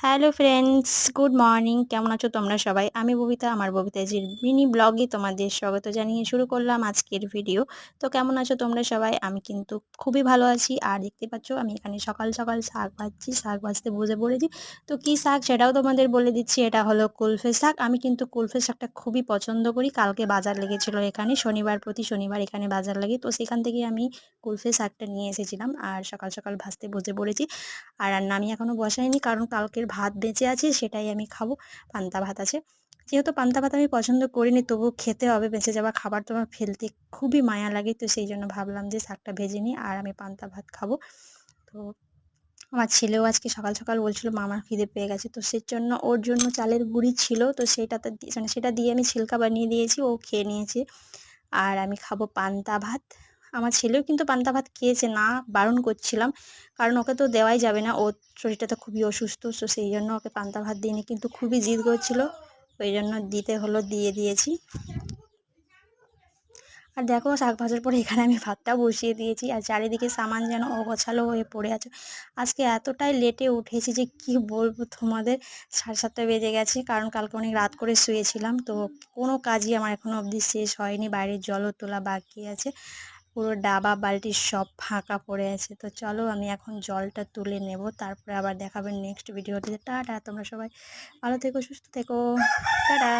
Hello friends, good morning. কেমন আছো তোমরা সবাই? আমি ববিতা, আমার ববিতাজির মিনি ব্লগে তোমাদের স্বাগত জানিয়ে শুরু করলাম আজকের ভিডিও। তো কেমন আছো তোমরা সবাই? আমি কিন্তু খুবই ভালো আছি। আর দেখতে পাচ্ছ আমি এখানে সকাল সকাল শাক ভাজছি, শাক ভাজতে বসে পড়েছি। তো কী শাক সেটাও তোমাদের বলে দিচ্ছি। এটা হলো কুলফে শাক। আমি কিন্তু কুলফে শাকটা খুবই পছন্দ করি। কালকে বাজার লেগেছিল এখানে, শনিবার প্রতি শনিবার এখানে বাজার লাগে, তো সেখান থেকে আমি কুলফে শাকটা নিয়ে এসেছিলাম আর সকাল সকাল ভাজতে বসে পড়েছি। আর রান্না আমি এখনও বসাইনি, কারণ কালকের ভাত বেঁচে আছে, সেটাই আমি খাবো। পান্তা ভাত আছে, যেহেতু পান্তা ভাত আমি পছন্দ করিনি, তবুও খেতে হবে। বেঁচে যাওয়া খাবার তো আমার ফেলতে খুবই মায়া লাগে, তো সেই জন্য ভাবলাম যে শাকটা ভেজে নিই আর আমি পান্তা ভাত খাবো। তো আমার ছেলেও আজকে সকাল সকাল বলছিল মা আমার খিদে পেয়ে গেছে, তো সেই জন্য ওর জন্য চালের গুঁড়ি ছিল, তো সেটাতে মানে সেটা দিয়ে আমি ছিলকা বানিয়ে দিয়েছি, ও খেয়ে নিয়েছে। আর আমি খাবো পান্তা ভাত। আমার ছেলেও কিন্তু পান্তা ভাত খেয়েছে, না বারণ করছিলাম, কারণ ওকে তো দেওয়াই যাবে না, ওর শরীরটা তো খুবই অসুস্থ, তো সেই জন্য ওকে পান্তা ভাত দিইনি, কিন্তু খুবই জিদ করছিল, ওই জন্য দিতে হলো, দিয়ে দিয়েছি। আর দেখো শাক ভাজার পরে এখানে আমি ভাতটা বসিয়ে দিয়েছি, আর চারিদিকে সামান যেন অগোছালো হয়ে পড়ে আছে। আজকে এতটাই লেটে উঠেছি যে কি বলবো তোমাদের, 7:30 বেজে গেছে, কারণ কালকে অনেক রাত করে শুয়েছিলাম। তো কোনো কাজই আমার এখনো অবধি শেষ হয়নি, বাইরের জলও তোলা বাকি আছে, পুরো ডাবা বালতি সব ফাঁকা পড়ে আছে। তো চলো আমি এখন জলটা তুলে নেব, তারপরে আবার দেখাবেন নেক্সট ভিডিওতে। টাটা, তোমরা সবাই ভালো থেকো, সুস্থ থেকো, টাটা।